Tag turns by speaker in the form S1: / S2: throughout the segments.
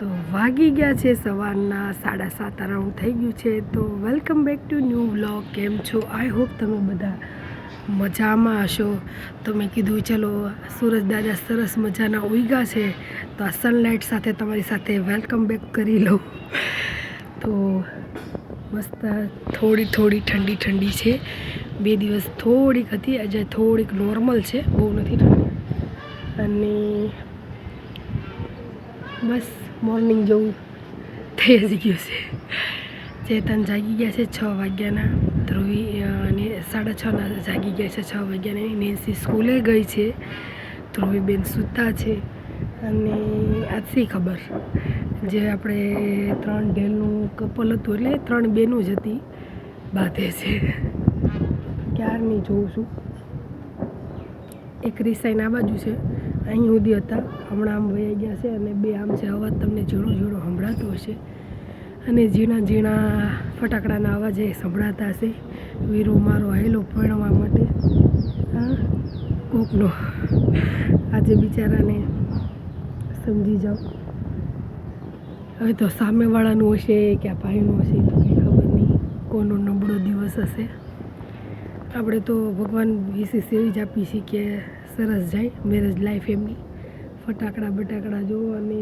S1: તો વાગી ગયા છે સવારના 7:30 અરાઉન્ડ થઈ ગયું છે. તો welcome back to new vlog. કેમ છો? આઈ હોપ તમે બધા મજામાં હશો. તો મેં કીધું ચલો સૂરજ દાદા સરસ મજાના ઉગ્યા છે તો આ સનલાઇટ સાથે તમારી સાથે વેલકમ બેક કરી લઉં. તો મસ્ત થોડી ઠંડી છે. 2 દિવસ થોડીક હતી, આજે થોડીક નોર્મલ છે, બહુ નથી ઠંડી. અને બસ મોર્નિંગ જેવું થઈ જ ગયું છે. ચેતન જાગી ગયા છે 6 વાગ્યાના, ધ્રુવી અને 6:30 જાગી ગયા છે 6 વાગ્યાના. નેન્સી સ્કૂલે ગઈ છે, ધ્રુવીબેન સૂતા છે. અને આજથી ખબર જે આપણે 3 ઢેલનું કપલ હતું એટલે 3 બેનું જ હતી, બાંધે છે. ક્યારની જોઉં છું. એક રિસાઈન આ બાજુ છે, અહીં સુધી હતા, હમણાં આમ વહી ગયા છે. અને 2 આમ છે. અવાજ તમને ઝીણો સંભળાતો હશે અને ઝીણા ફટાકડાના અવાજ એ સંભળાતા હશે. વીરો મારો આવેલો પરણવા માટે, હા કોકનો. આજે બિચારાને સમજી જાઓ. હવે તો સામેવાળાનું હશે કે આ ભાઈનું હશે તો કંઈ ખબર નહીં, કોનો નબળો દિવસ હશે. આપણે તો ભગવાન વિશેષ એવી જ આપી છીએ કે સરસ જાય મેરેજ લાઈફ એમની. ફટાકડા જો અને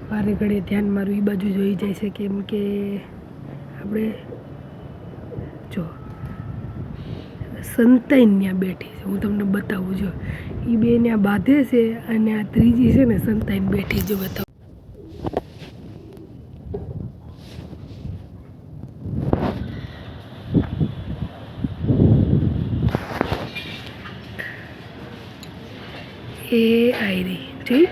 S1: વારે ઘડે ધ્યાન મારું એ બાજુ જોઈ જાય છે, કેમ કે આપણે જો સંતાઈન ત્યાં બેઠી છે, હું તમને બતાવું જો. એ 2 ત્યાં બાંધે છે અને આ ત્રીજી છે ને સંતાઈન બેઠી, જો બતાવું. એ આયરી ઠીક.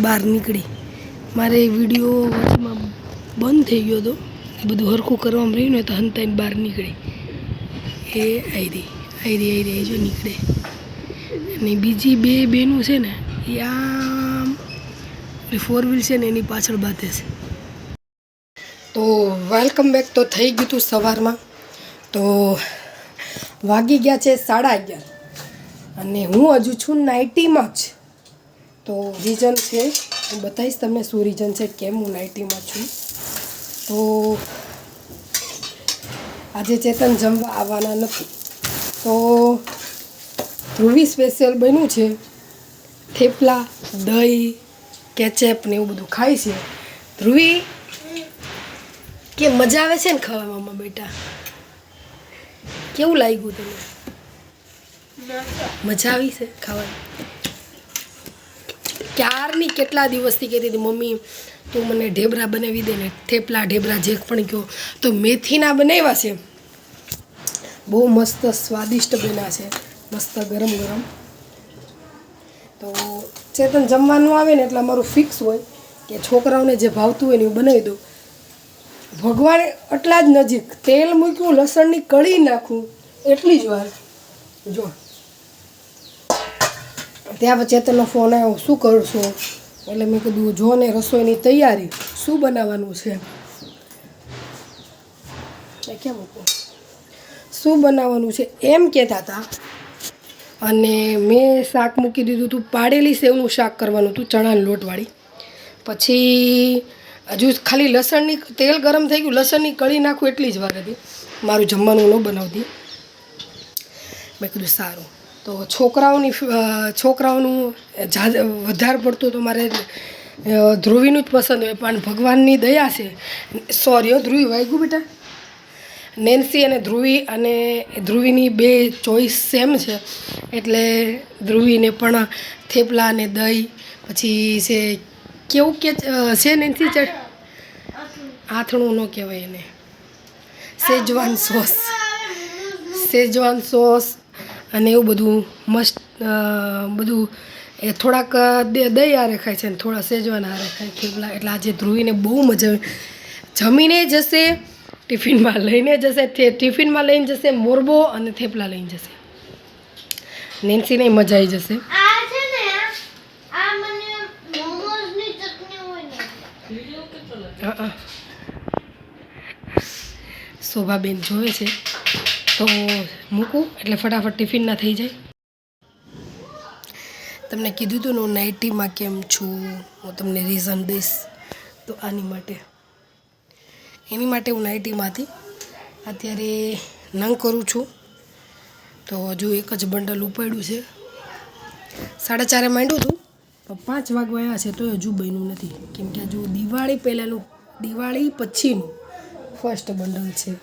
S1: બહાર નીકળી, મારે વિડીયો વચમાં બંધ થઈ ગયો હતો, બધું હરખું કરવામાં રહ્યું ને તો હંતાઈને બહાર નીકળી. એ આયરી જો નીકળે. અને બીજી 2 બેનું છે ને એ આમ 4 વ્હીલ છે ને એની પાછળ બાંધે છે. તો વેલકમ બેક તો થઈ ગયું હતું સવારમાં. તો વાગી ગયા છે 11:30 અને હું હજુ છું નાઇટીમાં જ. તો રીઝન છે, હું બતાવીશ તમને શું રીઝન છે કેમ હું નાઇટીમાં છું. તો આજે ચેતન જમવા આવવાના નથી, તો ધ્રુવી સ્પેશિયલ બન્યું છે થેપલા, દહીં, કેચઅપ ને એવું બધું ખાય છે. ધ્રુવી કે મજા આવે છે ને ખાવામાં બેટા? કેવું લાગ્યું તને? મજા આવી છે ખાવાની? ક્યારની કેટલા દિવસથી કહેતી હતી મમ્મી તું મને ઢેબરા બનાવી દે ને, થેપલા ઢેબરા જે પણ કહો. તો મેથીના બનાવ્યા છે, બહુ મસ્ત સ્વાદિષ્ટ બન્યા છે, મસ્ત ગરમ. તો ચેતન જમવાનું આવે ને એટલે અમારું ફિક્સ હોય કે છોકરાઓને જે ભાવતું હોય ને એવું બનાવી દઉં. ભગવાન એટલા જ નજીક, તેલ મૂક્યું, લસણની કળી નાખું એટલી જ વાર. જો ત્યાં પછી ચેતનનો ફોન આવ્યો, શું કરશો? એટલે મેં કીધું જો ને રસોઈની તૈયારી, શું બનાવવાનું છે કેમ મૂકું, શું બનાવવાનું છે એમ કહેતા હતા. અને મેં શાક મૂકી દીધું હતું, પાડેલી સેવનું શાક કરવાનું હતું, ચણાની લોટવાળી. પછી હજુ ખાલી લસણની, તેલ ગરમ થઈ ગયું, લસણની કળી નાખું એટલી જ વાર હતી. મારું જમવાનું ન બનાવતી. મેં કીધું સારું. તો છોકરાઓનું વધારે પડતું તો મારે ધ્રુવીનું જ પસંદ હોય, પણ ભગવાનની દયા છે. સોરી ધ્રુવી વાગ્યું બેટા. નેન્સી અને ધ્રુવીની 2 ચોઈસ સેમ છે, એટલે ધ્રુવીને પણ થેપલા અને દહીં, પછી છે કેવું કે છે નેન્સી આથણું ન કહેવાય એને, શેજવાન સોસ અને એવું બધું મસ્ત બધું. એ થોડાક દહીં હારે ખાય છે ને થોડા શેજવાન હારે ખાય થેપલા. એટલે આજે ધ્રુવીને બહુ મજા આવે. જમીને જશે, ટિફિનમાં લઈને જશે મોરબો અને થેપલા લઈને જશે. નેન્સીને મજા આવી જશે. શોભાબેન જોવે છે તો મૂકું એટલે ફટાફટ ટિફિન ના થઈ જાય. તમને કીધું હતું ને હું નાઇટીમાં કેમ છું, હું તમને રીઝન દઈશ. તો એની માટે હું નાઇટીમાં હતી. અત્યારે નંગ કરું છું. તો હજુ એક જ બંડલ ઉપાડ્યું છે. 4:30 માંડ્યું હતું તો 5 વાગવા આવ્યા છે તો હજુ બન્યું નથી. કેમ કે હજુ દિવાળી પછીનું ફર્સ્ટ બંડલ છે.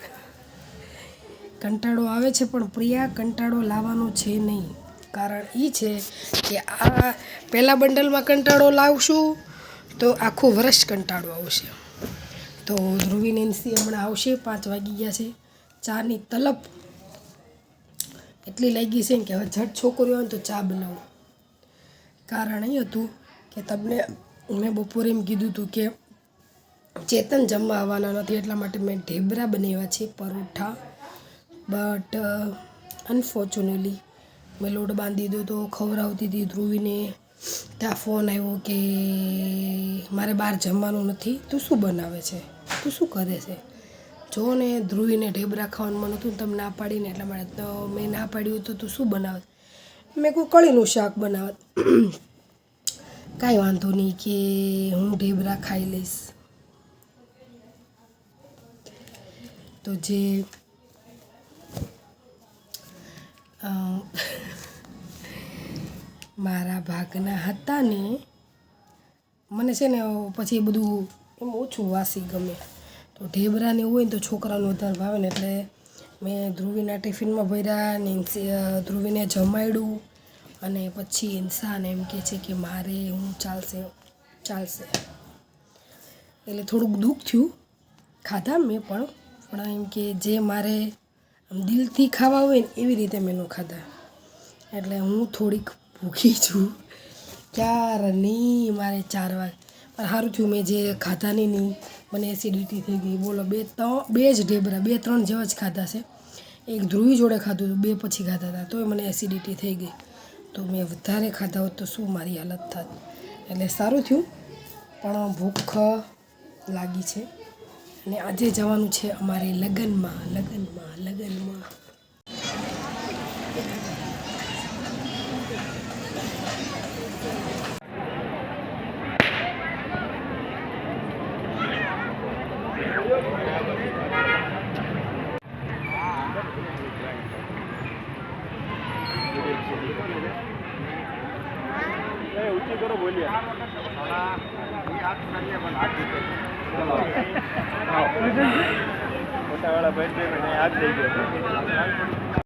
S1: કંટાળો આવે છે પણ પ્રિયા કંટાળો લાવવાનો છે નહીં. કારણ એ છે કે આ પહેલાં બંડલમાં કંટાળો લાવશું તો આખું વર્ષ કંટાળો આવશે. તો ધ્રુવી નેન્સી હમણાં આવશે. 5 વાગી ગયા છે. ચાની તલબ એટલી લાગી છે ને કે હવે ઝટ છોકરીઓ આવે તો ચા બનાવું. કારણ એ હતું કે તમને મેં બપોરે એમ કીધું હતું કે ચેતન જમવા આવવાના નથી એટલા માટે મેં ઢેબરા બનાવ્યા છે, પરોઠા. બટ અનફોર્ચ્યુનેટલી મેં લોટ બાંધી દીધો તો ખવડાવતી હતી ધ્રુવીને. ત્યાં ફોન આવ્યો કે મારે બહાર જમવાનું નથી, તું શું બનાવે છે, તું શું કરે છે. જો ને ધ્રુવીને ઢેબરા ખાવાનું મન હતું ને તમે ના પાડીને એટલા માટે તો મેં ના પાડ્યું તો તું શું બનાવત. મેં કોઈ કળીનું શાક બનાવત. કાંઈ વાંધો નહીં કે હું ઢેબરા ખાઈ લઈશ. તો જે મારા ભાગના હતા ને મને છે ને પછી બધું એમ ઓછું વાસી ગમે. તો ઢેબરાને એવું હોય ને તો છોકરાનું વધારે ભાવે ને એટલે મેં ધ્રુવીના ટિફિનમાં ભર્યા ને ધ્રુવીને જમાડ્યું. અને પછી ઇન્સાન એમ કહે છે કે મારે હું ચાલશે. એટલે થોડુંક દુઃખ થયું. ખાધા મેં પણ એમ કે જે મારે આમ દિલથી ખાવા હોય ને એવી રીતે મેં ન ખાધા. એટલે હું થોડીક ભૂખી છું. ક્યારની મારે 4 વાગે પણ સારું થયું મેં જે ખાધાની નહીં મને એસિડિટી થઈ ગઈ. બોલો બે જ ઢેબરા 2-3 જેવા જ ખાધા છે. એક ધ્રુવી જોડે ખાધું હતું, 2 પછી ખાધા હતા તોય મને એસિડિટી થઈ ગઈ. તો મેં વધારે ખાધા હોત તો શું મારી હાલત થાત. એટલે સારું થયું પણ ભૂખ લાગી છે. અને આજે જવાનું છે અમારે લગ્નમાં.
S2: ઊંચી કરો બોલીએ મોટાવાળા ભાઈ હાથ થઈ ગયો.